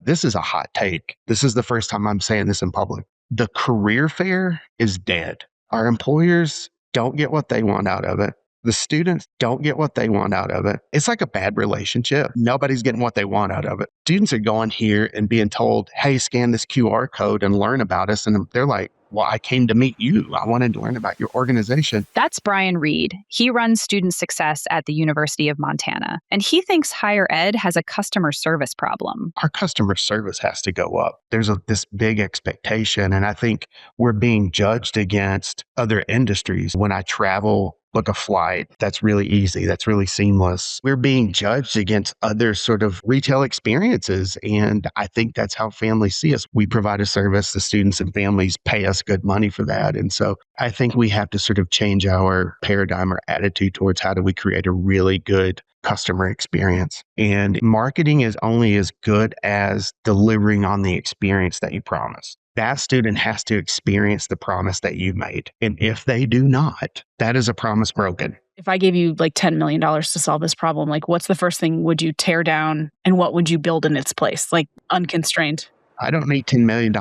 this is a hot take. This is the first time I'm saying this in public. The career fair is dead. Our employers don't get what they want out of it. The students don't get what they want out of it. It's like a bad relationship. Nobody's getting what they want out of it. Students are going here and being told, hey, scan this QR code and learn about us. And they're like, well, I came to meet you. I wanted to learn about your organization. That's Brian Reed. He runs student success at the University of Montana, and he thinks higher ed has a customer service problem. Our customer service has to go up. There's this big expectation, and I think we're being judged against other industries. When I travel, book a flight, that's really easy. That's really seamless. We're being judged against other sort of retail experiences. And I think that's how families see us. We provide a service. The students and families pay us good money for that. And so I think we have to sort of change our paradigm or attitude towards how do we create a really good customer experience. And marketing is only as good as delivering on the experience that you promised. That student has to experience the promise that you made. And if they do not, that is a promise broken. If I gave you like $10 million to solve this problem, like what's the first thing would you tear down and what would you build in its place? Like unconstrained. I don't need $10 million.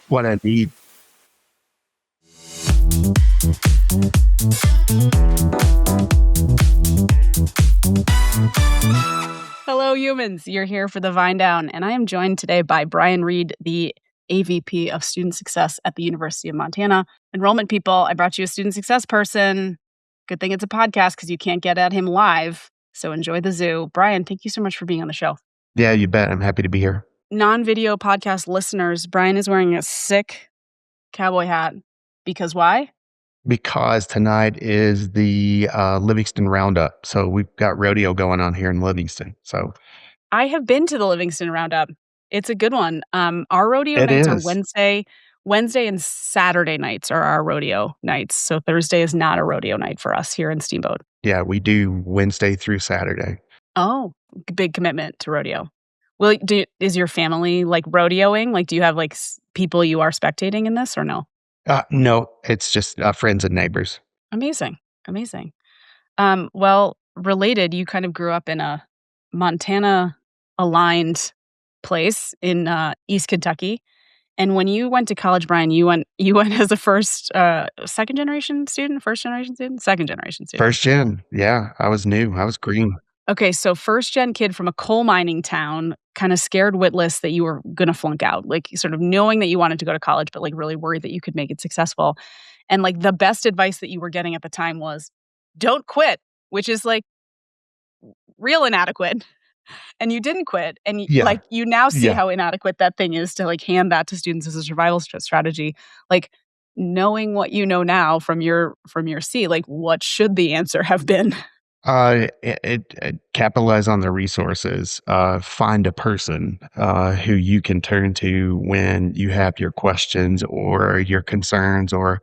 What I need. Hello, humans. You're here for the Vine Down, and I am joined today by Brian Reed, the AVP of Student Success at the University of Montana. Enrollment people, I brought you a student success person. Good thing it's a podcast because you can't get at him live. So enjoy the zoo. Brian, thank you so much for being on the show. Yeah, you bet. I'm happy to be here. Non-video podcast listeners, Brian is wearing a sick cowboy hat. Because why? Because tonight is the Livingston Roundup. So we've got rodeo going on here in Livingston. So I have been to the Livingston Roundup. It's a good one. Our rodeo nights are Wednesday and Saturday nights are our rodeo nights. So Thursday is not a rodeo night for us here in Steamboat. Yeah, we do Wednesday through Saturday. Oh, big commitment to rodeo. Well, is your family like rodeoing? Like, do you have like people you are spectating in this or no? No, it's just friends and neighbors. Amazing. Well, related, you kind of grew up in a Montana-aligned place in East Kentucky. And when you went to college, Brian, you went as a second generation student? First gen. Yeah, I was new. I was green. Okay, so first gen kid from a coal mining town, kind of scared witless that you were going to flunk out, like sort of knowing that you wanted to go to college, but like really worried that you could make it successful. And like the best advice that you were getting at the time was don't quit, which is like real inadequate. And you didn't quit. And you now see how inadequate that thing is to like hand that to students as a survival strategy. Like knowing what you know now from your seat, like what should the answer have been? Capitalize on the resources. Find a person who you can turn to when you have your questions or your concerns or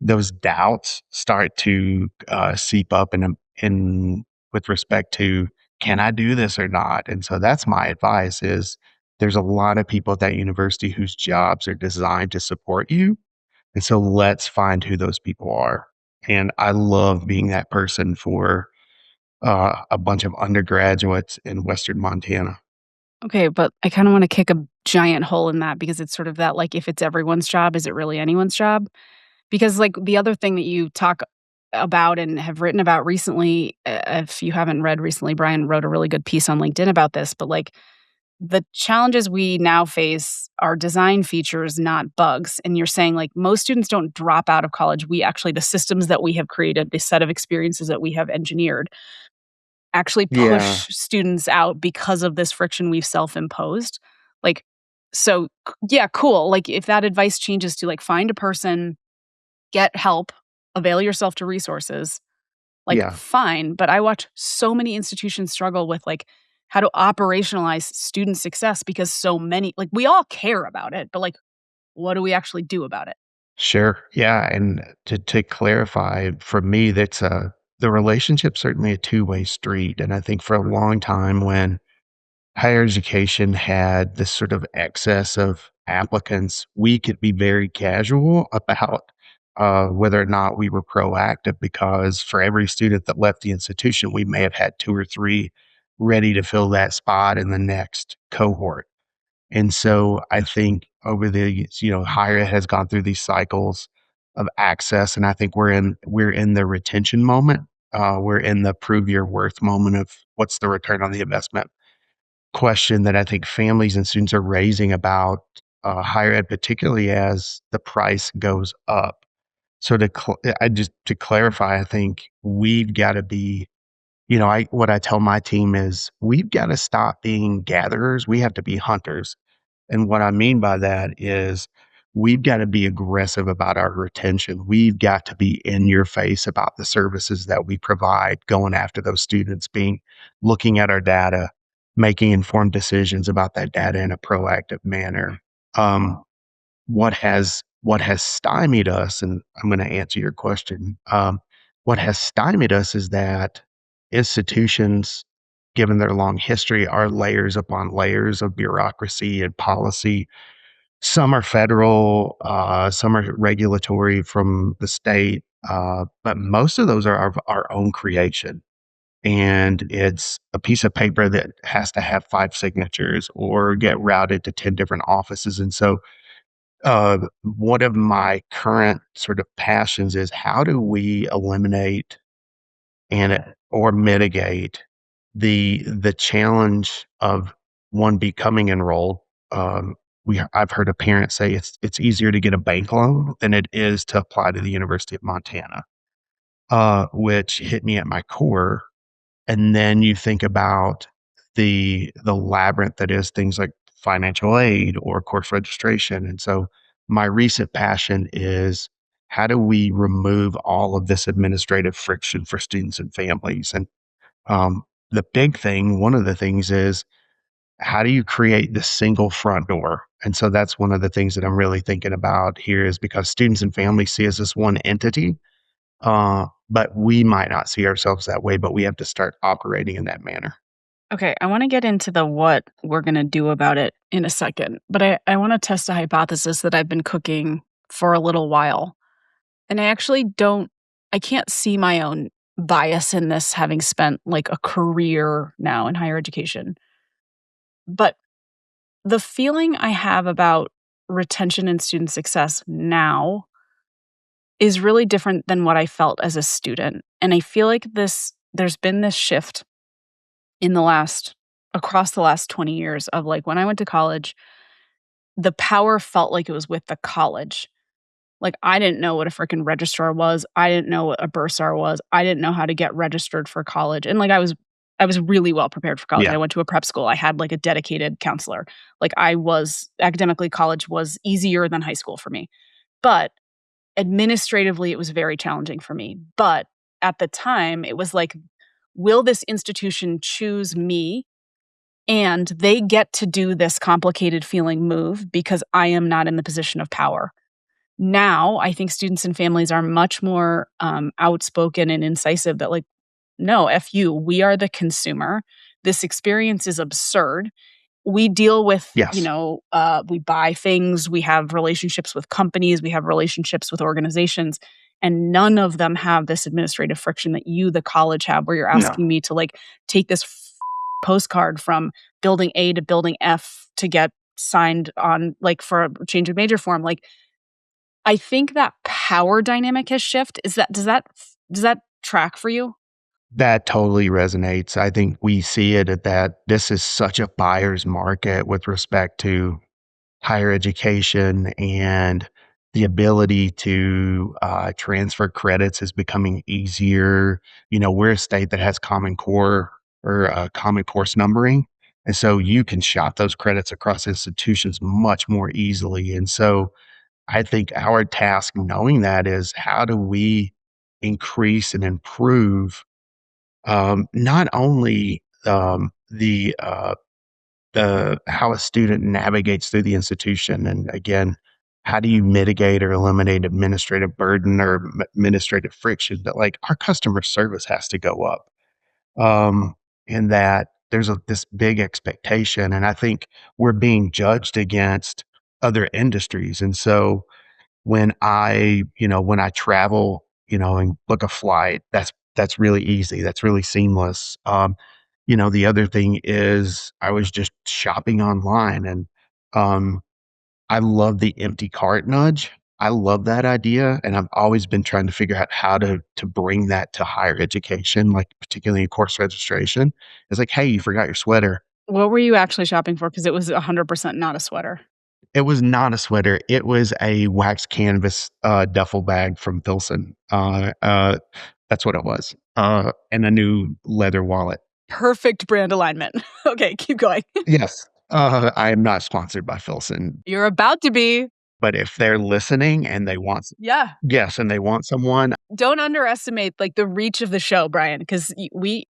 those doubts start to seep up in with respect to can I do this or not? And so that's my advice is there's a lot of people at that university whose jobs are designed to support you. And so let's find who those people are. And I love being that person for a bunch of undergraduates in Western Montana. Okay, but I kind of want to kick a giant hole in that because it's sort of that, like, if it's everyone's job, is it really anyone's job? Because, like, the other thing that you talk about and have written about recently, if you haven't read recently, Brian wrote a really good piece on LinkedIn about this, but, like, the challenges we now face are design features, not bugs. And you're saying, like, most students don't drop out of college. The systems that we have created, the set of experiences that we have engineered, actually push students out because of this friction we've self-imposed. Like, so yeah, cool. Like if that advice changes to like find a person, get help, avail yourself to resources, like fine. But I watch so many institutions struggle with like how to operationalize student success because so many, like we all care about it, but like, what do we actually do about it? Sure. Yeah. And to clarify, for me, the relationship's certainly a two-way street. And I think for a long time when higher education had this sort of excess of applicants, we could be very casual about whether or not we were proactive because for every student that left the institution, we may have had 2 or 3 ready to fill that spot in the next cohort. And so I think over the, higher ed has gone through these cycles of access. And I think we're in the retention moment. We're in the prove your worth moment of what's the return on the investment question that I think families and students are raising about higher ed, particularly as the price goes up. So to clarify, I think we've got to be, what I tell my team is we've got to stop being gatherers. We have to be hunters. And what I mean by that is we've got to be aggressive about our retention. We've got to be in your face about the services that we provide, going after those students, looking at our data, making informed decisions about that data in a proactive manner. Um, what has stymied us, and I'm going to answer your question. What has stymied us is that institutions, given their long history, are layers upon layers of bureaucracy and policy. Some are federal, some are regulatory from the state, but most of those are of our own creation. And it's a piece of paper that has to have 5 signatures or get routed to 10 different offices. And so one of my current sort of passions is how do we eliminate or mitigate the challenge of one becoming enrolled. I've heard a parent say it's easier to get a bank loan than it is to apply to the University of Montana, which hit me at my core. And then you think about the labyrinth that is things like financial aid or course registration. And so my recent passion is how do we remove all of this administrative friction for students and families? And um, the big thing, one of the things is how do you create the single front door? And so that's one of the things that I'm really thinking about here is because students and families see us as one entity, but we might not see ourselves that way, but we have to start operating in that manner. Okay, I want to get into the what we're going to do about it in a second, but I want to test a hypothesis that I've been cooking for a little while. And I can't see my own bias in this having spent like a career now in higher education. But the feeling I have about retention and student success now is really different than what I felt as a student. And I feel like there's been this shift in across the last 20 years of like when I went to college, the power felt like it was with the college. Like I didn't know what a freaking registrar was. I didn't know what a bursar was. I didn't know how to get registered for college. And like I was really well prepared for college. Yeah. I went to a prep school. I had like a dedicated counselor. Like I was academically college was easier than high school for me. But administratively it was very challenging for me. But at the time it was like, will this institution choose me and they get to do this complicated feeling move because I am not in the position of power. Now, I think students and families are much more outspoken and incisive that, like, no, F you, we are the consumer. This experience is absurd. We deal with, Yes. we buy things, we have relationships with companies, we have relationships with organizations, and none of them have this administrative friction that you, the college, have, where you're No. asking me to like take this postcard from building A to building F to get signed on, like for a change of major form. Like, I think that power dynamic has shifted. Does that track for you? That totally resonates. I think we see it at that this is such a buyer's market with respect to higher education, and the ability to transfer credits is becoming easier. We're a state that has Common Core or Common Course numbering. And so you can shop those credits across institutions much more easily. And so I think our task knowing that is how do we increase and improve not only the how a student navigates through the institution, and again, how do you mitigate or eliminate administrative burden or administrative friction, but like our customer service has to go up, in that there's this big expectation, and I think we're being judged against other industries. And so when I travel, and book a flight, that's really easy. That's really seamless. The other thing is I was just shopping online, and Um, I love the empty cart nudge. I love that idea, and I've always been trying to figure out how to bring that to higher education, like particularly in course registration. It's like, "Hey, you forgot your sweater." What were you actually shopping for? Because it was 100% not a sweater. It was not a sweater. It was a wax canvas, duffel bag from Filson. That's what it was, and a new leather wallet. Perfect brand alignment. Okay, keep going. Yes, I am not sponsored by Filson, You're about to be. but if they're listening and they want Yeah. yes, and they want someone. Don't underestimate, like, the reach of the show, Brian, 'cause we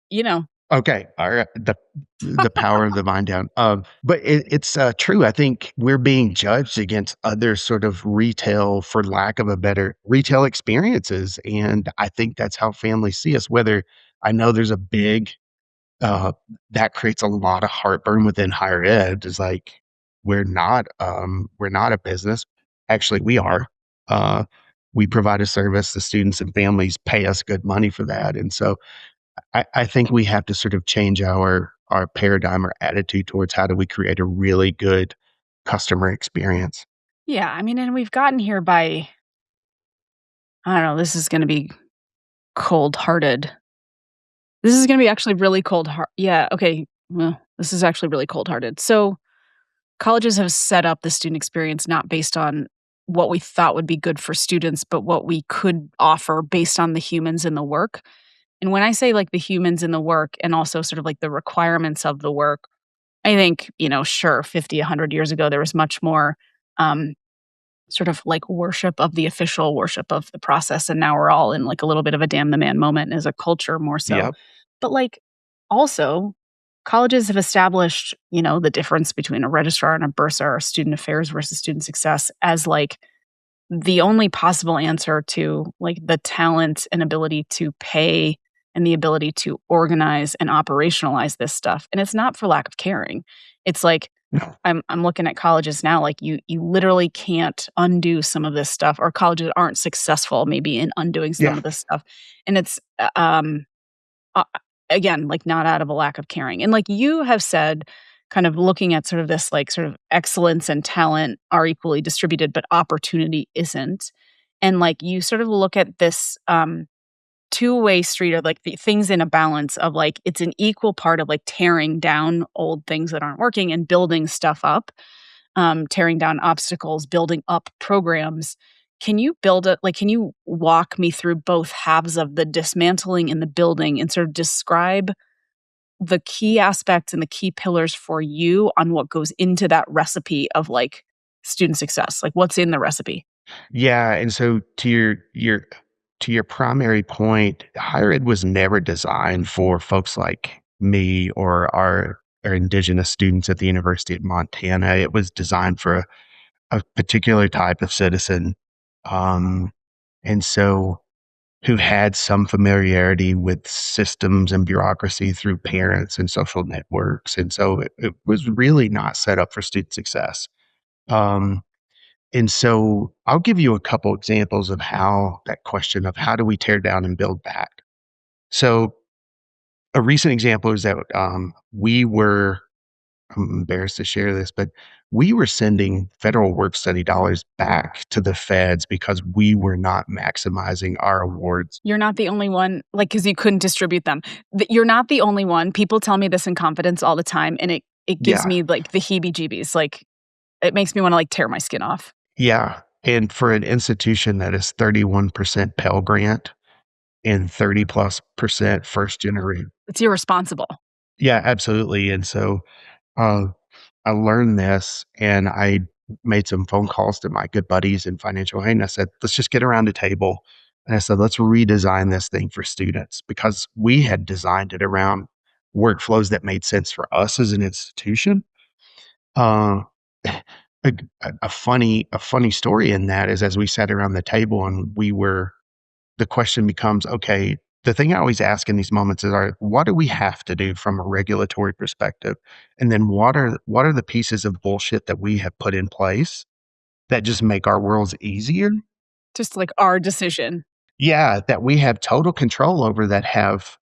Okay, alright, the power of the vine down, but it's, true. I think we're being judged against other sort of retail, for lack of a better retail experiences, and I think that's how families see us, whether I know there's a big, uh that creates a lot of heartburn within higher ed, is like, we're not a business. Actually, we are. Uh, we provide a service, the students and families pay us good money for that, and so I think we have to sort of change our paradigm or attitude towards how do we create a really good customer experience. Yeah, I mean, and we've gotten here by I don't know, this is gonna be cold-hearted. This is gonna be actually really cold heart yeah, okay, well, this is actually really cold-hearted. So, colleges have set up the student experience not based on what we thought would be good for students, but what we could offer based on the humans in the work. And when I say, like, the humans in the work and also sort of, like, the requirements of the work, I think, sure, 50, 100 years ago, there was much more, um, sort of, like, worship of the official, worship of the process, and now we're all in, like, a little bit of a damn the man moment as a culture more so. Yep. But, like, also, colleges have established, the difference between a registrar and a bursar, or student affairs versus student success as, like, the only possible answer to, like, the talent and ability to pay and the ability to organize and operationalize this stuff, and it's not for lack of caring. It's like, No. I'm looking at colleges now, like, you literally can't undo some of this stuff, or colleges aren't successful maybe in undoing some Yeah. of this stuff, and it's, uh, again, like, not out of a lack of caring, and, like, you have said, kind of looking at sort of this, like, sort of excellence and talent are equally distributed, but opportunity isn't, and, like, you sort of look at this, two-way street, or, like, the things in a balance of, like, it's an equal part of, like, tearing down old things that aren't working and building stuff up, tearing down obstacles, building up programs. Can you walk me through both halves of the dismantling and the building and sort of describe the key aspects and the key pillars for you on what goes into that recipe of, like, student success? Like, what's in the recipe? Yeah, and so to your primary point, higher ed was never designed for folks like me or our indigenous students at the University of Montana. It was designed for a particular type of citizen. Um, and so who had some familiarity with systems and bureaucracy through parents and social networks. And so it was really not set up for student success. Um, and so I'll give you a couple examples of how that question of how do we tear down and build back. So a recent example is that I'm embarrassed to share this, but we were sending federal work study dollars back to the feds because we were not maximizing our awards. You're not the only one, like, because you couldn't distribute them. You're not the only one. People tell me this in confidence all the time, and it gives Yeah. me, like, the heebie-jeebies, like, it makes me wanna, like, tear my skin off. Yeah. And for an institution that is 31% Pell Grant and 30 plus percent first generation. It's irresponsible. Yeah, absolutely. And so uh, I learned this and I made some phone calls to my good buddies in financial aid. And I said, let's just get around the table. And I said, let's redesign this thing for students because we had designed it around workflows that made sense for us as an institution. Uh, a, a funny story in that is as we sat around the table and the question becomes, okay, the thing I always ask in these moments is, all right, what do we have to do from a regulatory perspective? And then what are the pieces of bullshit that we have put in place that just make our worlds easier? Just, like, our decision. Yeah, that we have total control over that have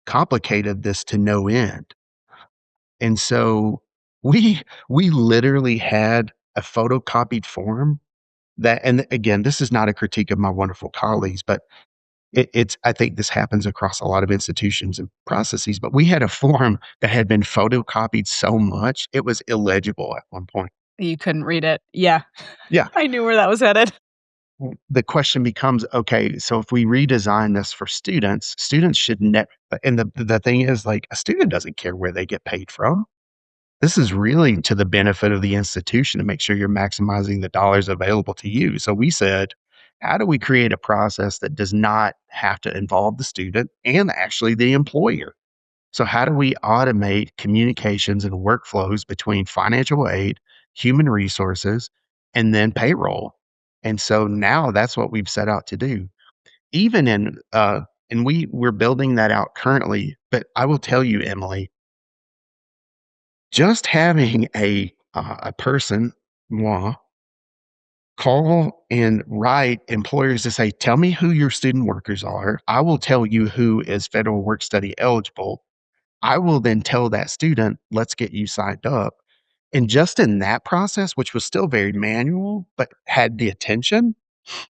complicated this to no end. And so we literally had a photocopied form that, and again, this is not a critique of my wonderful colleagues, but it's I think this happens across a lot of institutions and processes, but we had a form that had been photocopied so much, it was illegible at one point. You couldn't read it. Yeah. Yeah. I knew where that was headed. The question becomes, okay, so if we redesign this for students, students should net, and the thing is, like, a student doesn't care where they get paid from. This is really to the benefit of the institution to make sure you're maximizing the dollars available to you. So we said, how do we create a process that does not have to involve the student and actually the employer? So, how do we automate communications and workflows between financial aid, human resources, and then payroll? And so now that's what we've set out to do. Even in, and we're building that out currently. But I will tell you, Emily, just having a person, moi, call and write employers to say, tell me who your student workers are. I will tell you who is federal work study eligible. I will then tell that student, let's get you signed up. And just in that process, which was still very manual, but had the attention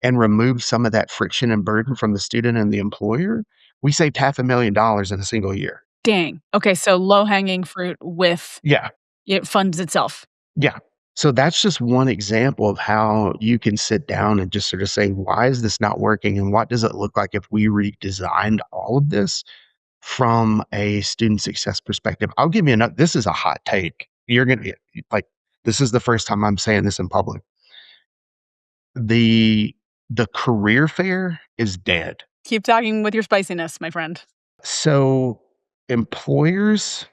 and removed some of that friction and burden from the student and the employer, we saved $500,000 in a single year. Dang. Okay, so low-hanging fruit with Yeah. it funds itself. Yeah. So that's just one example of how you can sit down and just sort of say, why is this not working? And what does it look like if we redesigned all of this from a student success perspective? I'll give you another, this is a hot take. You're going to like, this is the first time I'm saying this in public. The, the career fair is dead. Keep talking with your spiciness, my friend. So employers,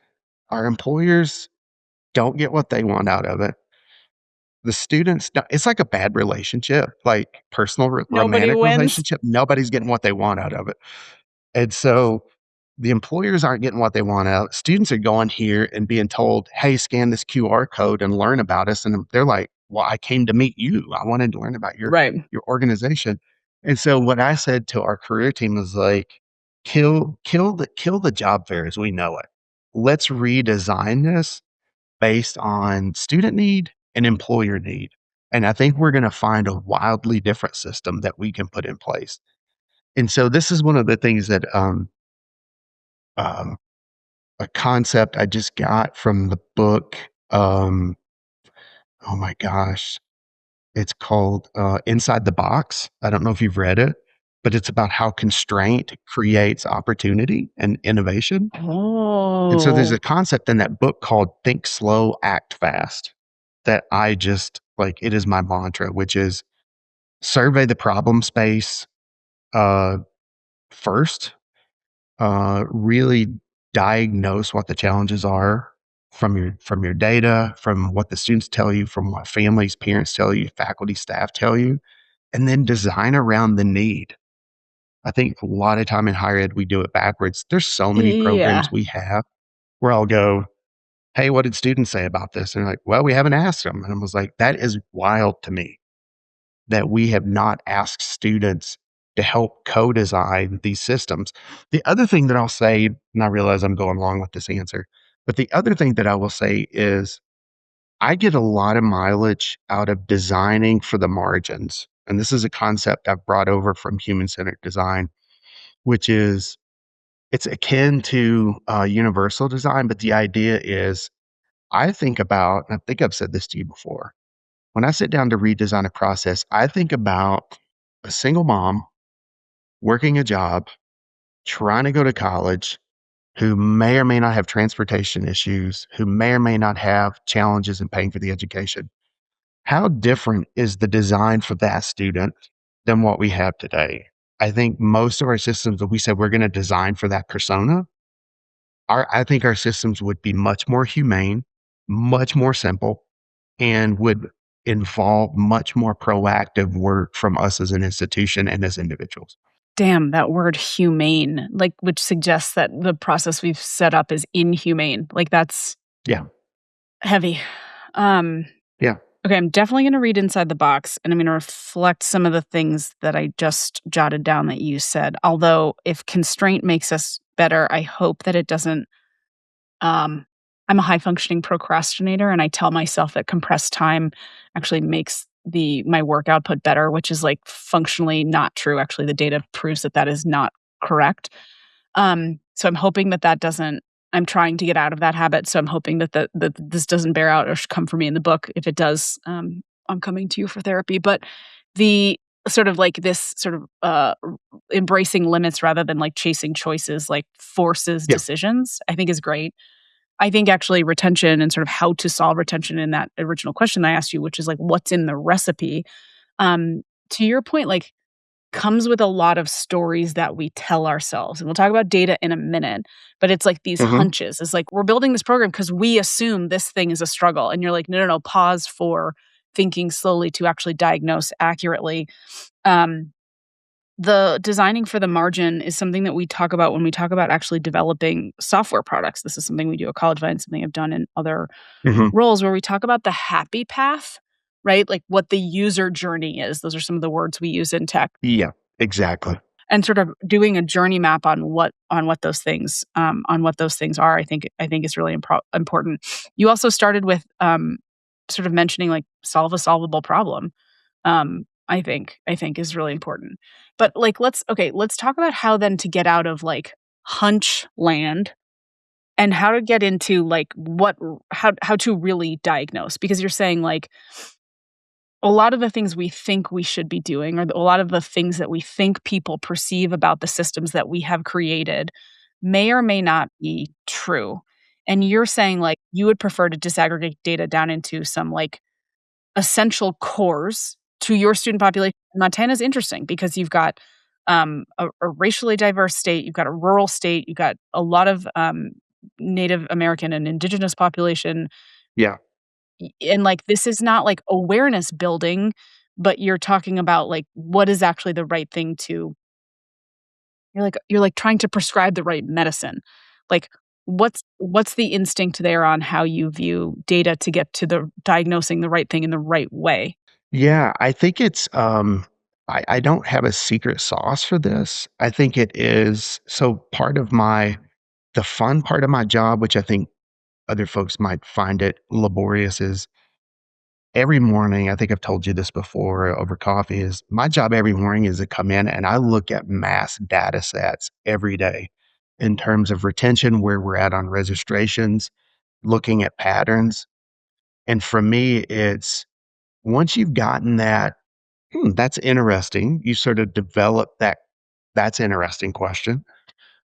our employers don't get what they want out of it. The students, it's like a bad relationship, like personal Nobody romantic wins. relationship. Nobody's getting what they want out of it. And so the employers aren't getting what they want out. Students are going here and being told, hey, scan this QR code and learn about us. And they're like, well, I came to meet you. I wanted to learn about Right. your organization. And so what I said to our career team was like, kill the job fair as we know it. Let's redesign this based on student need and employer need. And I think we're going to find a wildly different system that we can put in place. And so this is one of the things that um, a concept I just got from the book. Oh my gosh, it's called Inside the Box. I don't know if you've read it, but it's about how constraint creates opportunity and innovation. And so there's Oh. a concept in that book called Think Slow, Act Fast that I just like, it is my mantra, which is survey the problem space uh, first, really diagnose what the challenges are from your data, from what the students tell you, from what families, parents tell you, faculty, staff tell you, and then design around the need. I think a lot of time in higher ed, we do it backwards. There's so many Yeah. programs we have where I'll go, hey, what did students say about this? And they're like, well, we haven't asked them. And I was like, that is wild to me that we have not asked students to help co-design these systems. The other thing that I'll say, and I realize I'm going along with this answer, but the other thing that I will say is I get a lot of mileage out of designing for the margins. And this is a concept I've brought over from human-centered design, which is it's akin to universal design, but the idea is I think about, and I think I've said this to you before, when I sit down to redesign a process, I think about a single mom working a job, trying to go to college, who may or may not have transportation issues, who may or may not have challenges in paying for the education. How different is the design for that student than what we have today? I think most of our systems that we said we're going to design for that persona, I think our systems would be much more humane, much more simple, and would involve much more proactive work from us as an institution and as individuals. Damn, that word humane, like, which suggests that the process we've set up is inhumane. Like, that's Yeah. heavy. Um, Yeah. okay, I'm definitely gonna read Inside the Box, and I'm gonna reflect some of the things that I just jotted down that you said. Although, if constraint makes us better, I hope that it doesn't, um, I'm a high functioning procrastinator, and I tell myself that compressed time actually makes my work output better, which is, like, functionally not true. Actually, the data proves that that is not correct. So I'm hoping that that doesn't I'm trying to get out of that habit, so I'm hoping that this doesn't bear out or come for me in the book. If it does, I'm coming to you for therapy. But the sort of like this sort of, embracing limits rather than, like, chasing choices, like, forces Yeah. decisions, I think is great. I think actually retention and sort of how to solve retention in that original question I asked you, which is like, what's in the recipe? Um, to your point, like, comes with a lot of stories that we tell ourselves. And we'll talk about data in a minute, but it's like these Hmm. hunches. It's like we're building this program because we assume this thing is a struggle. And you're like, no, no, no, pause for thinking slowly to actually diagnose accurately. Um, the designing for the margin is something that we talk about when we talk about actually developing software products. This is something we do at College Vine, something I've done in other Hmm. roles where we talk about the happy path, right? Like what the user journey is. Those are some of the words we use in tech Yeah, exactly. and sort of doing a journey map on what those things are. I think is really important. You also started with sort of mentioning like solve a solvable problem. I think is really important. But like let's talk about how then to get out of like hunch land and how to get into like how to really diagnose, because you're saying like a lot of the things we think we should be doing, or a lot of the things that we think people perceive about the systems that we have created may or may not be true. And you're saying like you would prefer to disaggregate data down into some like essential cores to your student population. Montana's interesting because you've got a racially diverse state, you've got a rural state, you've got a lot of Native American and indigenous population. Yeah. And like this is not like awareness building, but you're talking about like what is actually the right thing to you're like trying to prescribe the right medicine. Like what's the instinct there on how you view data to get to the diagnosing the right thing in the right way? Yeah, I think it's I don't have a secret sauce for this. I think it is so part of the fun part of my job, which I think other folks might find it laborious, is every morning, I think I've told you this before over coffee, is my job every morning is to come in and I look at mass data sets every day in terms of retention, where we're at on registrations, looking at patterns. And for me, it's once you've gotten that, that's interesting. You sort of develop that's interesting question.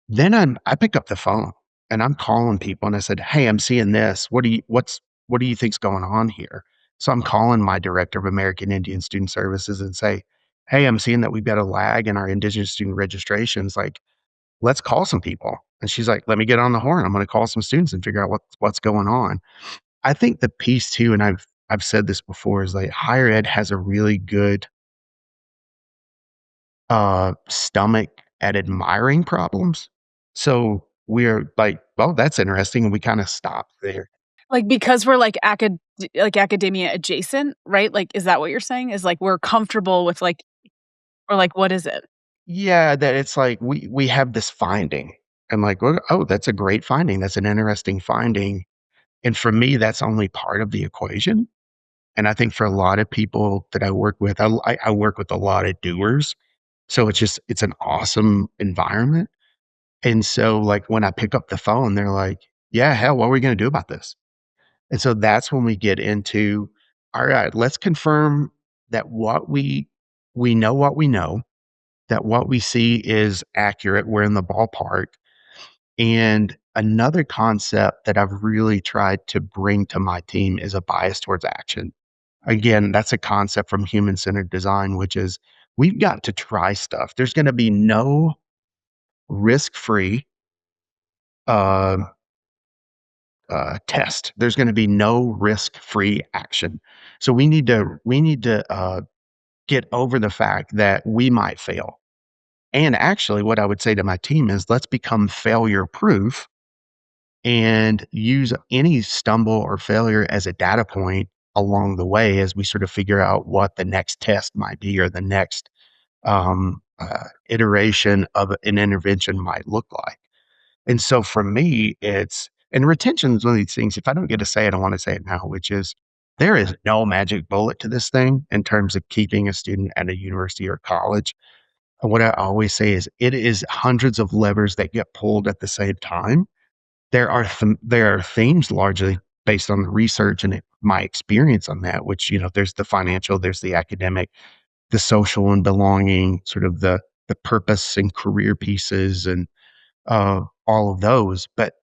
Then I pick up the phone and I'm calling people and I said, "Hey, I'm seeing this. What do you think's going on here?" So I'm calling my director of American Indian Student Services and say, "Hey, I'm seeing that we've got a lag in our Indigenous student registrations. Like, let's call some people." And she's like, "Let me get on the horn. I'm going to call some students and figure out what's going on." I think the piece too, and I've said this before, is like higher ed has a really good stomach at admiring problems. So we're like, "Oh, that's interesting," and we kinda stop there. Like because we're like academia adjacent, right? Like is that what you're saying? Is like we're comfortable with like or like what is it? Yeah, that it's like we have this finding, and like, "Well, oh, that's a great finding. That's an interesting finding." And for me, that's only part of the equation, and I think for a lot of people that I work with, I work with a lot of doers, so it's an awesome environment. And so, like, when I pick up the phone, they're like, "Yeah, hell, what are we gonna do about this?" And so that's when we get into, all right, let's confirm that we know what we know, that what we see is accurate, we're in the ballpark. And another concept that I've really tried to bring to my team is a bias towards action. Again, that's a concept from human centered design, which is we've got to try stuff. There's going to be no risk free uh, test. There's going to be no risk free action. So we need to get over the fact that we might fail. And actually, what I would say to my team is let's become failure proof and use any stumble or failure as a data point along the way as we sort of figure out what the next test might be or the next iteration of an intervention might look like. And so for me, it's And retention is one of these things, if I don't get to say it, I want to say it now, which is there is no magic bullet to this thing in terms of keeping a student at a university or college. And what I always say is it is hundreds of levers that get pulled at the same time. There are themes largely based on the research and my experience on that, which, there's the financial, there's the academic, the social and belonging, sort of the purpose and career pieces and all of those. But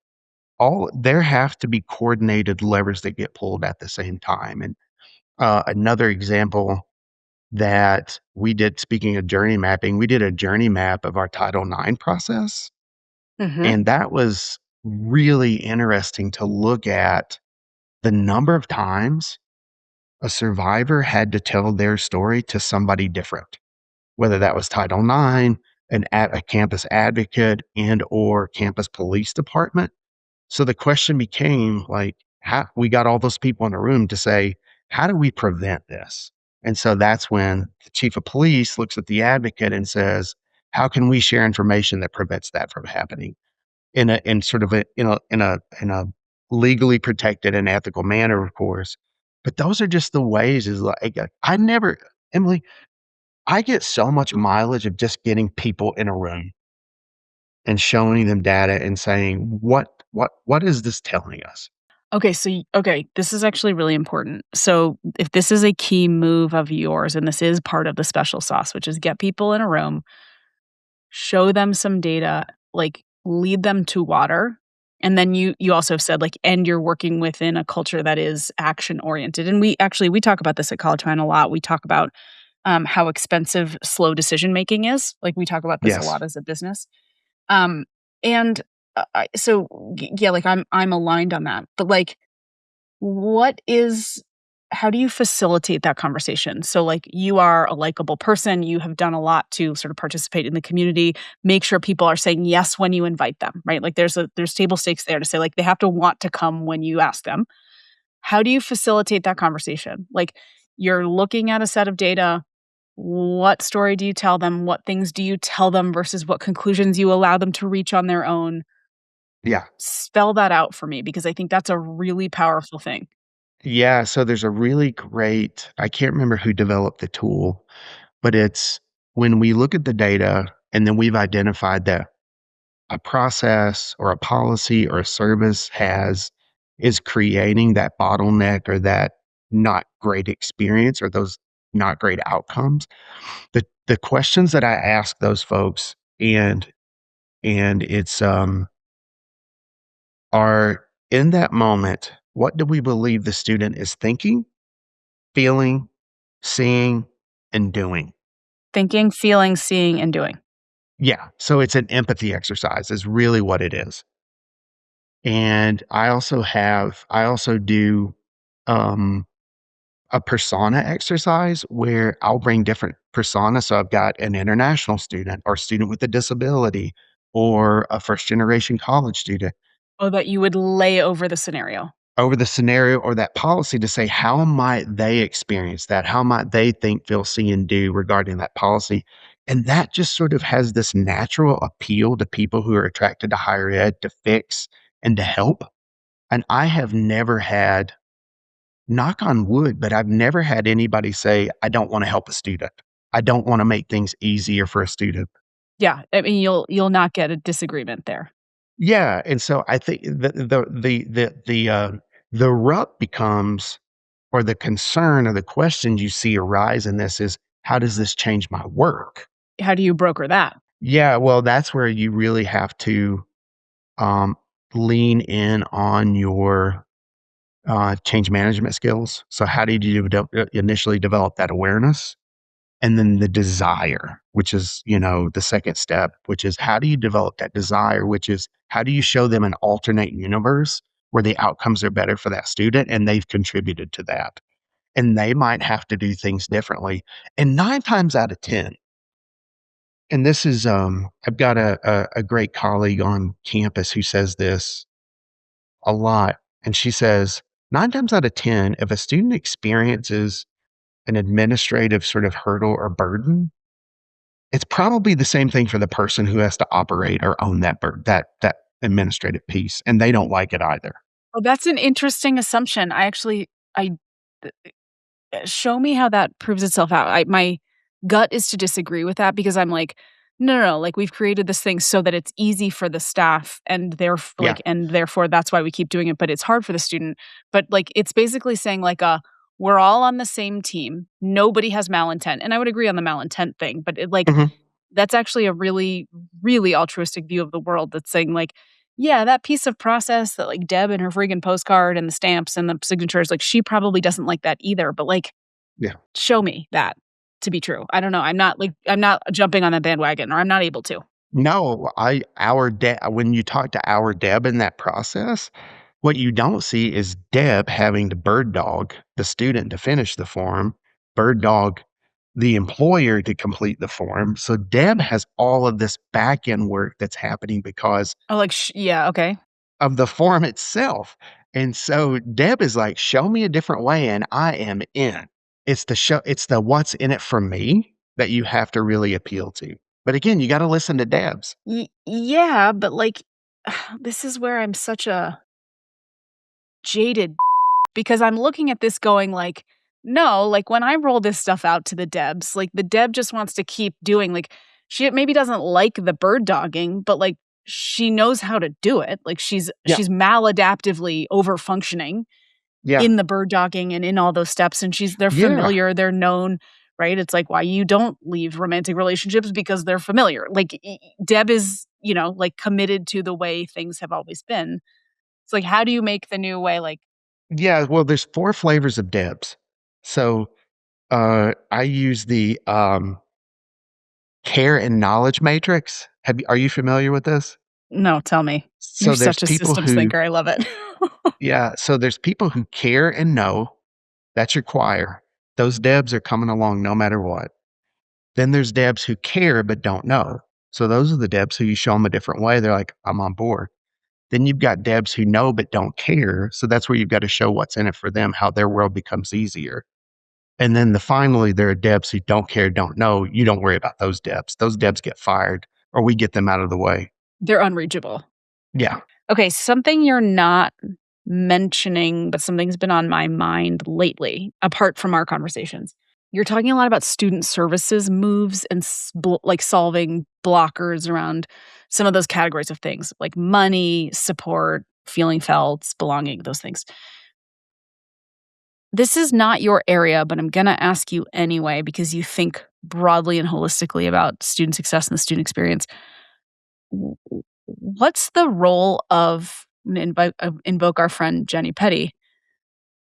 there have to be coordinated levers that get pulled at the same time. And another example that we did, speaking of journey mapping, we did a journey map of our Title IX process. Mhm. And that was really interesting to look at the number of times a survivor had to tell their story to somebody different, whether that was Title IX, a campus advocate and or campus police department. So the question became like, how we got all those people in a room to say, how do we prevent this? And so that's when the chief of police looks at the advocate and says, how can we share information that prevents that from happening in sort of a legally protected and ethical manner, of course. But those are just the ways is like, I never, Emily, I get so much mileage of just getting people in a room and showing them data and saying, what is this telling us? Okay, okay, this is actually really important. So, if this is a key move of yours, and this is part of the special sauce, which is get people in a room, show them some data, like lead them to water, and then you also have said like, and you're working within a culture that is action oriented. And we talk about this at College Fine a lot. We talk about how expensive slow decision making is. Like we talk about this a Yes. lot as a business. Um, and so yeah, like I'm aligned on that. But like, what is how do you facilitate that conversation? So like you are a likable person, you have done a lot to sort of participate in the community, make sure people are saying yes when you invite them, right? Like there's table stakes there to say like they have to want to come when you ask them. How do you facilitate that conversation? Like you're looking at a set of data, what story do you tell them? What things do you tell them versus what conclusions you allow them to reach on their own? Yeah. Spell that out for me because I think that's a really powerful thing. Yeah. So there's a really great, I can't remember who developed the tool, but it's when we look at the data and then we've identified that a process or a policy or a service is creating that bottleneck or that not great experience or those not great outcomes. The questions that I ask those folks and it's are in that moment, what do we believe the student is thinking, feeling, seeing, and doing? Thinking, feeling, seeing, and doing. Yeah. So it's an empathy exercise is really what it is. And I also do um, a persona exercise where I'll bring different personas. So I've got an international student or student with a disability or a first generation college student Oh, that you would lay over the scenario. over the scenario or that policy to say, how might they experience that? How might they think, feel, see, and do regarding that policy? And that just sort of has this natural appeal to people who are attracted to higher ed to fix and to help. And I have never had, knock on wood, but I've never had anybody say, I don't want to help a student. I don't want to make things easier for a student. Yeah, I mean, you'll not get a disagreement there. Yeah. And so I think the rub becomes, or the concern or the questions you see arise in this is, how does this change my work? How do you broker that? Yeah. Well, that's where you really have to um, lean in on your change management skills. So how did you initially develop that awareness? And then the desire, which is, the second step, which is how do you develop that desire, which is how do you show them an alternate universe where the outcomes are better for that student and they've contributed to that. And they might have to do things differently. And 9 times out of 10, and this is, I've got a great colleague on campus who says this a lot. And she says, 9 times out of 10, if a student experiences an administrative sort of hurdle or burden, it's probably the same thing for the person who has to operate or own that administrative piece, and they don't like it either. Oh, that's an interesting assumption. I show me how that proves itself out. My gut is to disagree with that because I'm like, no, no, no, like we've created this thing so that it's easy for the staff Yeah. and therefore that's why we keep doing it, but it's hard for the student. But like it's basically saying like we're all on the same team. Nobody has malintent. And I would agree on the malintent thing, but it like Mhm. that's actually a really, really altruistic view of the world that's saying like, yeah, that piece of process that like Deb and her friggin' postcard and the stamps and the signatures, like she probably doesn't like that either. But like Yeah. show me that to be true. I don't know. I'm not jumping on that bandwagon or I'm not able to. No, when you talk to our Deb in that process, what you don't see is Deb having to bird dog the student to finish the form, bird dog the employer to complete the form. So Deb has all of this back end work that's happening because Oh, like, yeah, okay. of the form itself. And so Deb is like, show me a different way, and I am in. It's the what's in it for me that you have to really appeal to. But again, you got to listen to Deb's. Yeah, but like, this is where I'm such a jaded because I'm looking at this going like, no, like when I roll this stuff out to the Debs, like the Deb just wants to keep doing like she maybe doesn't like the bird dogging, but like she knows how to do it. Like Yeah. she's maladaptively over functioning Yeah. in the bird dogging and in all those steps and they're Yeah. familiar, they're known, right? It's like why you don't leave romantic relationships because they're familiar. Like Deb is, like committed to the way things have always been. It's like how do you make the new way like Yeah. Well, there's 4 flavors of Deb's. So I use the care and knowledge matrix. Are you familiar with this? no, tell me. You're So there's such a people systems who thinker, I love it. Yeah, so there's people who care and know. That's your choir. Those Debs are coming along no matter what. Then there's Debs who care but don't know. So those are the Debs who you show them a different way. They're like, I'm on board. Then you've got Debs who know but don't care. So that's where you've got to show what's in it for them, how their world becomes easier. And then finally, there are Debs who don't care, don't know. You don't worry about those Debs. Those Debs get fired or we get them out of the way. They're unreachable. Yeah. Okay, something you're not mentioning, but something's been on my mind lately, apart from our conversations. You're talking a lot about student services moves and like solving blockers around some of those categories of things, like money, support, feeling felt, belonging, those things. This is not your area, but I'm going to ask you anyway because you think broadly and holistically about student success and the student experience. What's the role of invoke our friend Jenny Petty,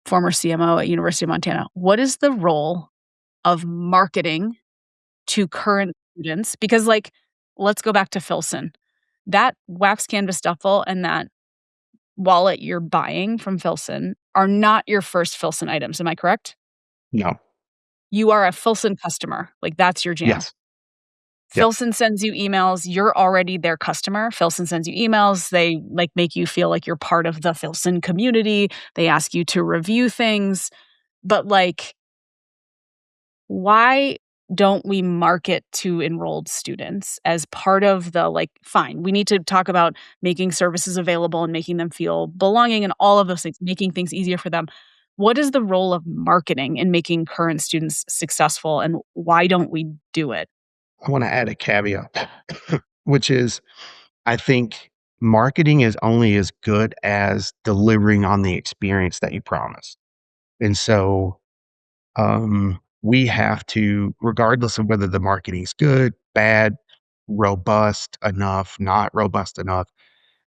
former CMO at University of Montana? What is the role of marketing to current students? Because, like, let's go back to Filson. That wax canvas duffel and that wallet you're buying from Filson are not your first Filson items. Am I correct? No. You are a Filson customer. Like, that's your jam. Yes. Yep. Filson sends you emails, you're already their customer. Filson sends you emails, they, like, make you feel like you're part of the Filson community. They ask you to review things, but, like, why don't we market to enrolled students as part of the, like, fine, we need to talk about making services available and making them feel belonging and all of those things, making things easier for them. What is the role of marketing in making current students successful, and why don't we do it? I want to add a caveat, which is I think marketing is only as good as delivering on the experience that you promise. And so we have to, regardless of whether the marketing is good, bad, robust enough, not robust enough,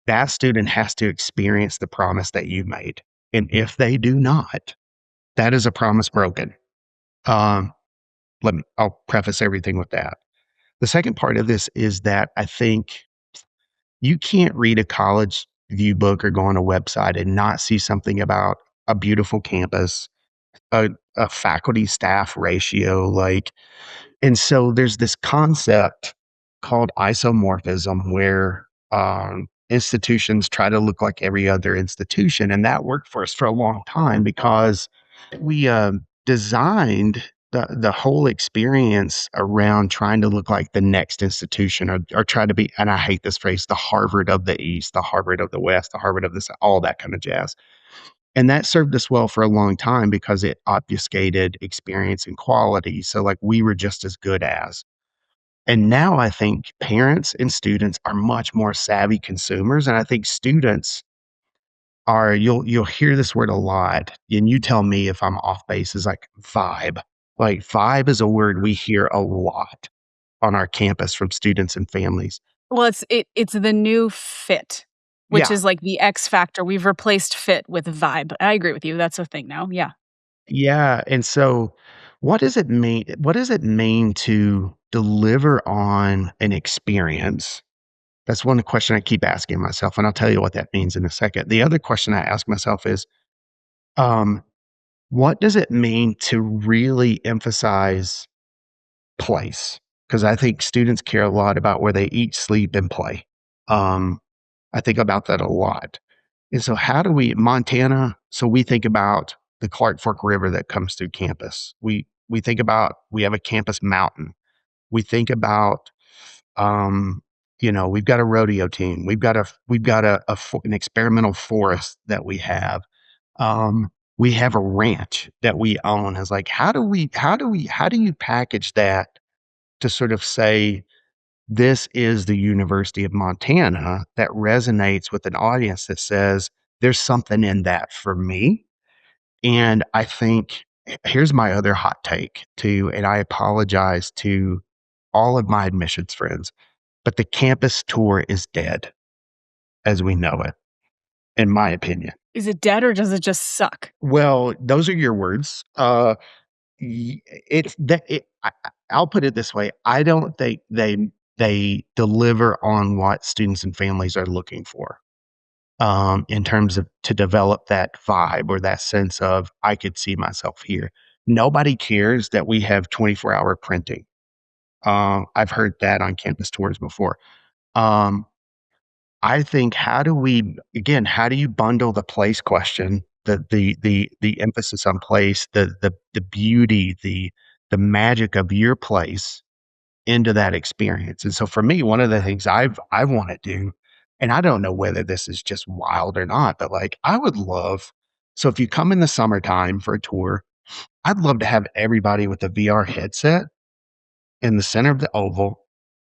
that student has to experience the promise that you made. And if they do not, that is a promise broken. Um, I'll preface everything with that. The second part of this is that I think you can't read a college view book or go on a website and not see something about a beautiful campus, a faculty staff ratio, and so there's this concept called isomorphism where institutions try to look like every other institution, and that worked for us for a long time because we designed the whole experience around trying to look like the next institution or try to be, and I hate this phrase, the Harvard of the East, the Harvard of the West, the Harvard of the South, all that kind of jazz. And that served us well for a long time because it obfuscated experience and quality. So like we were just as good as. And now I think parents and students are much more savvy consumers. And I think students are, you'll hear this word a lot. And you tell me if I'm off base, is like vibe. Like vibe is a word we hear a lot on our campus from students and families. Well, it's the new fit, which Yeah. is like the X factor. We've replaced fit with vibe. I agree with you. That's a thing now. Yeah. Yeah, and so what does it mean to deliver on an experience? That's one question I keep asking myself, and I'll tell you what that means in a second. The other question I ask myself is, um, what does it mean to really emphasize place? Because I think students care a lot about where they eat, sleep, and play. Um, I think about that a lot. And so how do we Montana, so we think about the Clark Fork River that comes through campus. We think about we have a campus mountain. We think about we've got a rodeo team. We've got an experimental forest that we have. We have a ranch that we own. Is like how do you package that to sort of say this is the University of Montana that resonates with an audience that says, there's something in that for me. And I think here's my other hot take too, and I apologize to all of my admissions friends, but the campus tour is dead as we know it, in my opinion. Is it dead or does it just suck? Well, those are your words. I'll put it this way. I don't think they deliver on what students and families are looking for, in terms of to develop that vibe or that sense of I could see myself here. Nobody cares that we have 24-hour printing. I've heard that on campus tours before. Um, I think how do you bundle the place question, the emphasis on place, the beauty, the magic of your place into that experience. And so for me, one of the things I want to do, and I don't know whether this is just wild or not, but like I would love, so if you come in the summertime for a tour, I'd love to have everybody with a VR headset in the center of the oval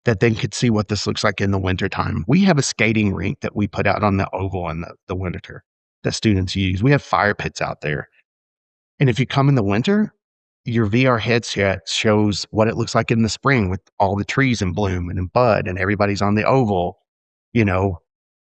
that then could see what this looks like in the wintertime. We have a skating rink that we put out on the oval in the winter that students use. We have fire pits out there. And if you come in the winter, your VR headset shows what it looks like in the spring with all the trees in bloom and in bud, and everybody's on the oval, you know,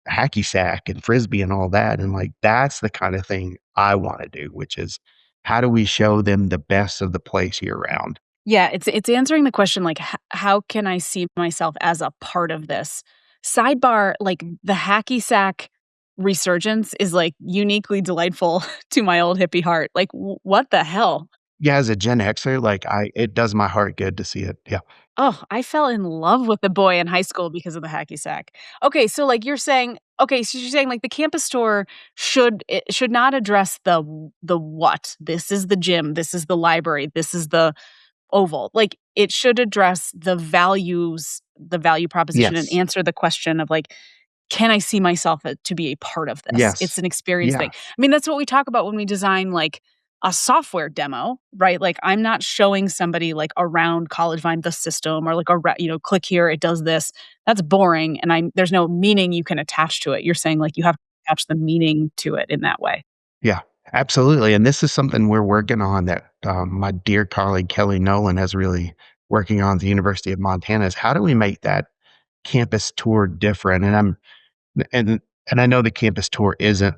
hacky sack and frisbee and all that. And like, that's the kind of thing I want to do, which is how do we show them the best of the place year round? Yeah, it's answering the question like how can I see myself as a part of this? Sidebar, like the hacky sack resurgence is like uniquely delightful to my old hippie heart. Like what the hell? Yeah, as a Gen Xer, like it does my heart good to see it. Yeah. Oh, I fell in love with the boy in high school because of the hacky sack. Okay, so like you're saying, okay, so you're saying like the campus store should not address the what. This is the gym, this is the library, this is the oval. Like, it should address the values, the value proposition, and Yes. answer the question of, like, can I see myself to be a part of this? It's Yes. an experience thing. Yeah. I mean, that's what we talk about when we design, like, a software demo, right? Like, I'm not showing somebody, like, around College Vine the system or, like, click here, it does this. That's boring, and there's no meaning you can attach to it. You're saying, like, you have to attach the meaning to it in that way. Yeah. Absolutely. And this is something we're working on that my dear colleague Kelly Nolan has really working on at the University of Montana is how do we make that campus tour different? And and I know the campus tour isn't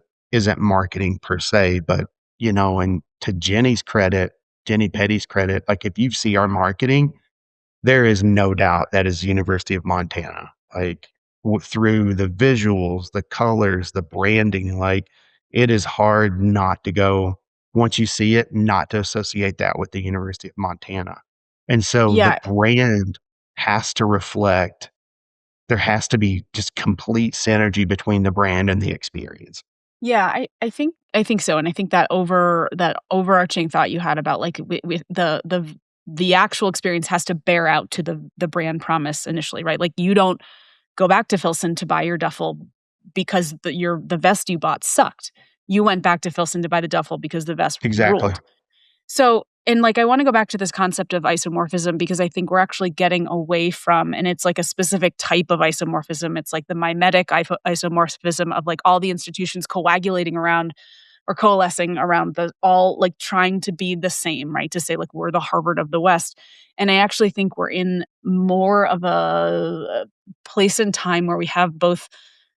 marketing per se, but and to Jenny Petty's credit, like if you see our marketing, there is no doubt that is University of Montana. Like through the visuals, the colors, the branding, like it is hard not to go once you see it, not to associate that with the University of Montana. And so the Yeah, brand has to reflect, there has to be just complete synergy between the brand and the experience. yeah, I think so, and I think that overarching thought you had about, like, with the the actual experience has to bear out to the brand promise initially, right? Like, you don't go back to Filson to buy your duffel because the vest you bought sucked. You went back to Filson to buy the duffel because the vest Exactly. ruled. So, and like, I wanna go back to this concept of isomorphism because I think we're actually getting away from, and it's like a specific type of isomorphism. It's like the mimetic isomorphism of like all the institutions coagulating around or coalescing around the all like trying to be the same, right? To say like we're the Harvard of the West. And I actually think we're in more of a place and time where we have both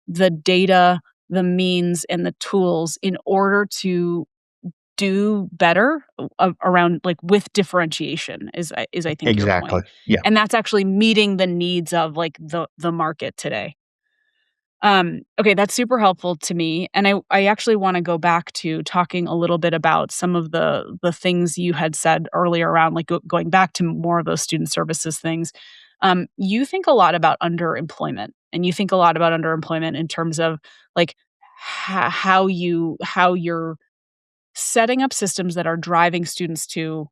the data, the means, and the tools in order to do better around like with differentiation is I think your Exactly. point. Yeah. And that's actually meeting the needs of like the market today. Okay, that's super helpful to me, and I actually wanna go back to talking a little bit about some of the things you had said earlier around, like, going back to more of those student services things. You think a lot about underemployment, and you think a lot about underemployment in terms of, like, how you're setting up systems that are driving students to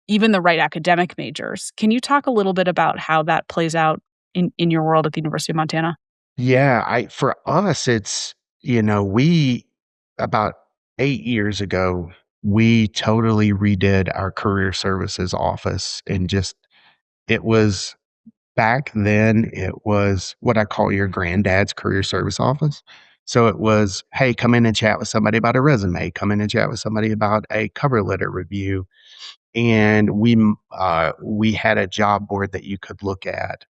even the right academic majors. Can you talk a little bit about how that plays out in your world at the University of Montana? Yeah, I for us, it's, we about 8 years ago, we totally redid our career services office and just it was back then, it was what I call your granddad's career service office. So it was, "Hey, come in and chat with somebody about a resume, come in and chat with somebody about a cover letter review," and we had a job board that you could look at.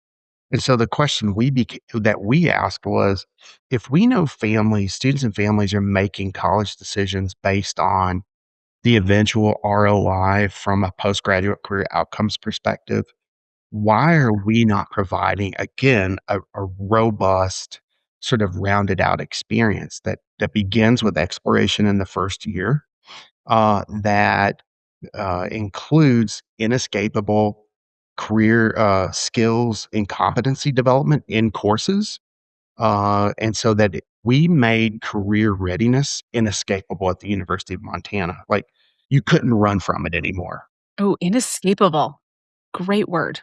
And so the question that we asked was, if we know students and families are making college decisions based on the eventual ROI from a postgraduate career outcomes perspective, why are we not providing, again, a robust, sort of rounded out experience that begins with exploration in the first year, that includes inescapable career skills and competency development in courses. And so that we made career readiness inescapable at the University of Montana. Like you couldn't run from it anymore. Oh, inescapable. Great word.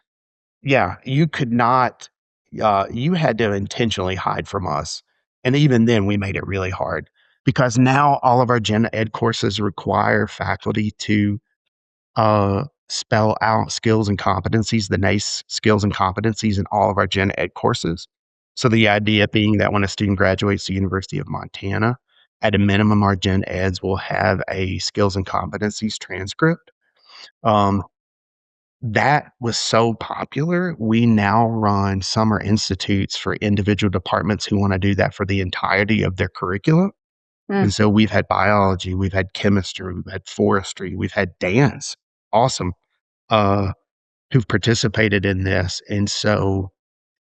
Yeah, you could not, you had to intentionally hide from us. And even then, we made it really hard because now all of our gen ed courses require faculty to spell out skills and competencies, the NACE skills and competencies in all of our gen ed courses. So the idea being that when a student graduates the University of Montana, at a minimum, our gen eds will have a skills and competencies transcript. Um, that was so popular. We now run summer institutes for individual departments who want to do that for the entirety of their curriculum. Mm. And so we've had biology, we've had chemistry, we've had forestry, we've had dance. Awesome. Uh, who've participated in this. And so,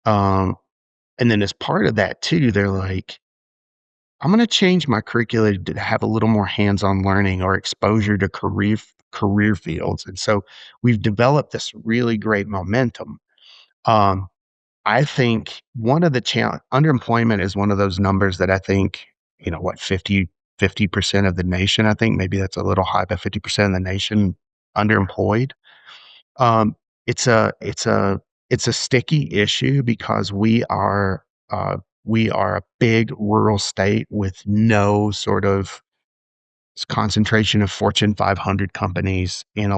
um, and then as part of that too, they're like, I'm going to change my curriculum to have a little more hands-on learning or exposure to career fields. And so we've developed this really great momentum. Um, I think one of the underemployment is one of those numbers that I think, what, 50% of the nation, I think maybe that's a little high, but 50% of the nation underemployed. Um, it's a sticky issue because we are a big rural state with no sort of concentration of Fortune 500 companies and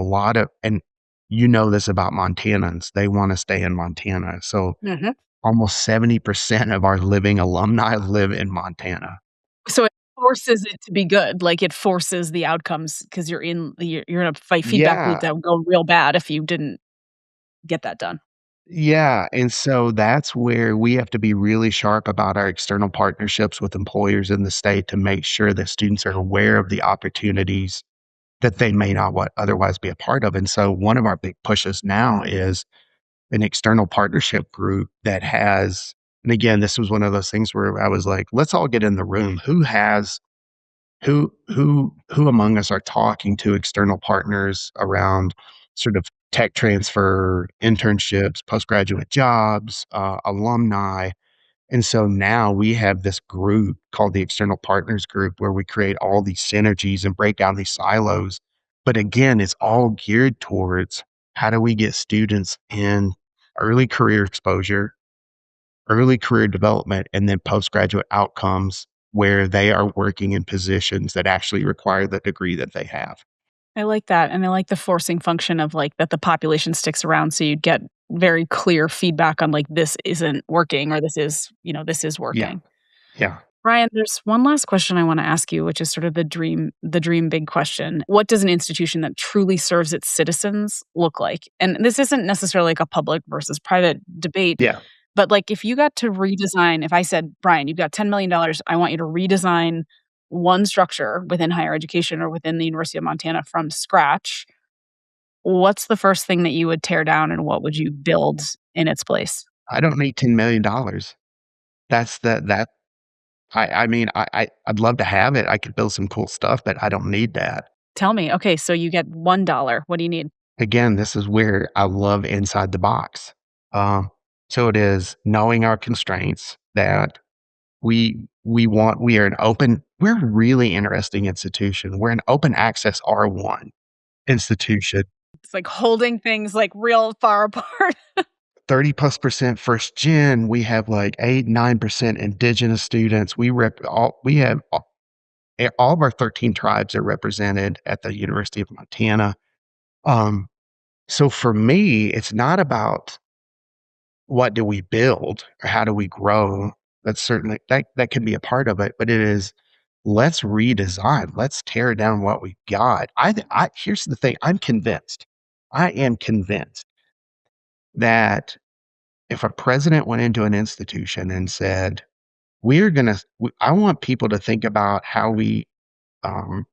and you know this about Montanans, they want to stay in Montana. So Mhm. almost 70% of our living alumni live in Montana. So it forces it to be good, like, it forces the outcomes 'cause you're in a feedback loop Yeah. that would go real bad if you didn't get that done. Yeah, and so that's where we have to be really sharp about our external partnerships with employers in the state to make sure that students are aware of the opportunities that they may not otherwise be a part of. And so one of our big pushes now is an external partnership group that has, and again, this was one of those things where I was like, let's all get in the room. Who among us are talking to external partners around sort of tech transfer, internships, postgraduate jobs, alumni? And so now we have this group called the External Partners Group where we create all these synergies and break down these silos. But again, it's all geared towards how do we get students in early career exposure, early career development, and then postgraduate outcomes where they are working in positions that actually require the degree that they have. I like that, and I like the forcing function of, like, that the population sticks around so you get very clear feedback on, like, this isn't working or this is, this is Yeah. working. Yeah. Ryan, there's one last question I wanna ask you, which is sort of the dream big question. What does an institution that truly serves its citizens look like? And this isn't necessarily like a public versus private debate, Yeah. but, like, if you got to redesign if I said, "Brian, you've got $10,000,000, I want you to redesign one structure within higher education or within the University of Montana from scratch," what's the first thing that you would tear down and what would you build in its place? I don't need $10,000,000. That's that I mean, I'd love to have it. I could build some cool stuff, but I don't need that. Tell me. Okay, so you get $1. What do you need? Again, this is where I love inside the box. Um, so it is knowing our constraints that we are an open we're a really interesting institution. We're an open access R1 institution. It's like holding things, like, real far apart. 30 plus percent first gen. We have like 8, 9% indigenous students. We have all of our 13 tribes are represented at the University of Montana. Um, so for me, it's not about what do we build or how do we grow. That's certainly that can be a part of it, but it is let's redesign. Let's tear down what we've got. Here's the thing. I'm convinced. I am convinced that if a president went into an institution and said, I want people to think about how um,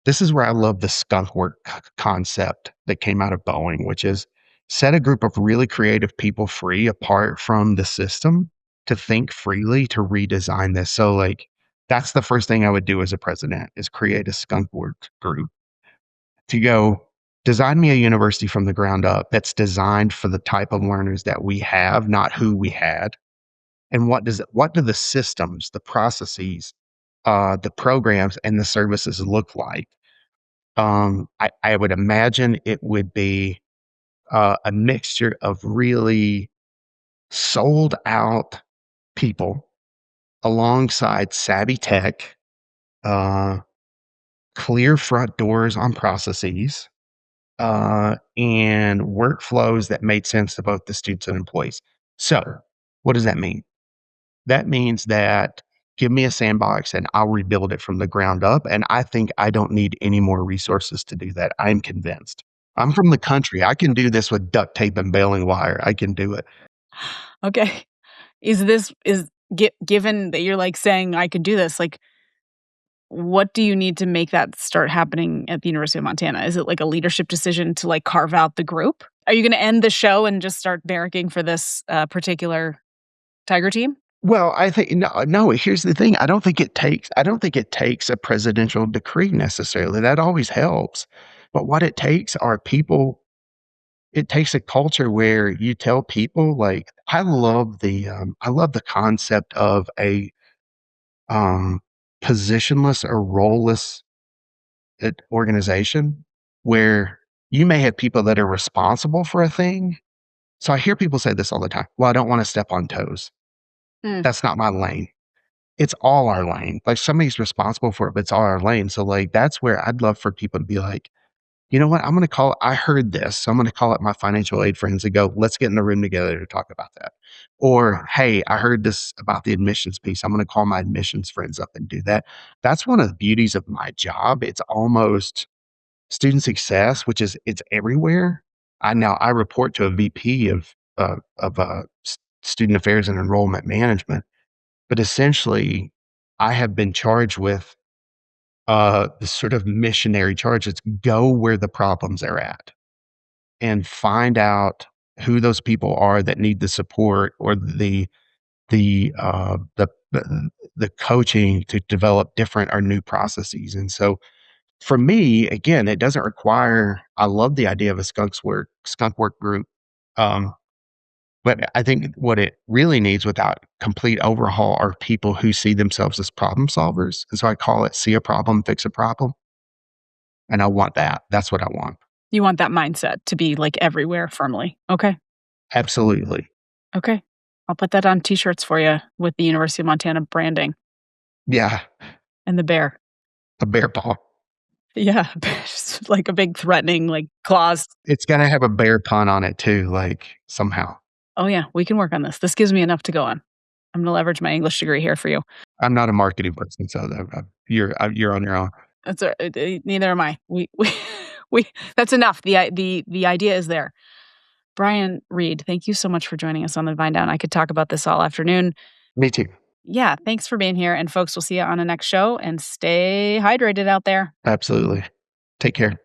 this is where I love the skunk work concept that came out of Boeing, which is set a group of really creative people free apart from the system to think freely to redesign this. So, like, that's the first thing I would do as a president is create a skunk work group to go design me a university from the ground up that's designed for the type of learners that we have, not who we had. And what do the systems, the processes, the programs, and the services look like? I would imagine it would be a mixture of really sold out people alongside savvy tech, uh, clear front doors on processes, and workflows that made sense to both the students and employees. So, what does that mean? That means that give me a sandbox and I'll rebuild it from the ground up. And I think I don't need any more resources to do that. I'm convinced. I'm from the country. I can do this with duct tape and baling wire. I can do it. Okay. Given that you're, like, saying, "I could do this," like, what do you need to make that start happening at the University of Montana? Is it, like, a leadership decision to, like, carve out the group? Are you gonna end the show and just start barracking for this, particular Tiger team? Well, I think no, here's the thing. I don't think it takes a presidential decree necessarily. That always helps. But what it takes are people. It takes a culture where you tell people like I love the concept of a um, positionless or roleless organization where you may have people that are responsible for a thing. So I hear people say this all the time. Well, I don't want to step on toes. Mm. That's not my lane. It's all our lane. Like somebody's responsible for it, but it's all our lane. So like that's where I'd love for people to be like, you know what? I'm going to call it. I heard this. So I'm going to call it my financial aid friends and go, let's get in the room together to talk about that. Or, hey, I heard this about the admissions piece. I'm going to call my admissions friends up and do that. That's one of the beauties of my job. It's almost student success, which is it's everywhere. I report to a VP of student affairs and enrollment management, but essentially, I have been charged with the sort of missionary charge. It's go where the problems are at and find out who those people are that need the support or the coaching to develop different or new processes. And so for me, again, it doesn't require. I love the idea of a skunk work group. Um, but I think what it really needs without complete overhaul are people who see themselves as problem solvers. And so I call it see a problem, fix a problem. And I want that. That's what I want. You want that mindset to be, like, everywhere firmly. Okay. Absolutely. Okay. I'll put that on T-shirts for you with the University of Montana branding Yeah, and the bear. a bear paw. Yeah, just like a big threatening, like, claws. It's gonna have a bear pun on it too, like, somehow. Oh, yeah, we can work on this. This gives me enough to go on. I'm gonna leverage my English degree here for you. I'm not a marketing person, so you're on your own. That's neither am I. We that's enough. The idea is there. Brian Reed, thank you so much for joining us on the Vine Down. I could talk about this all afternoon. Me too. Yeah, thanks for being here, and folks, we'll see you on the next show, and stay hydrated out there. Absolutely. Take care.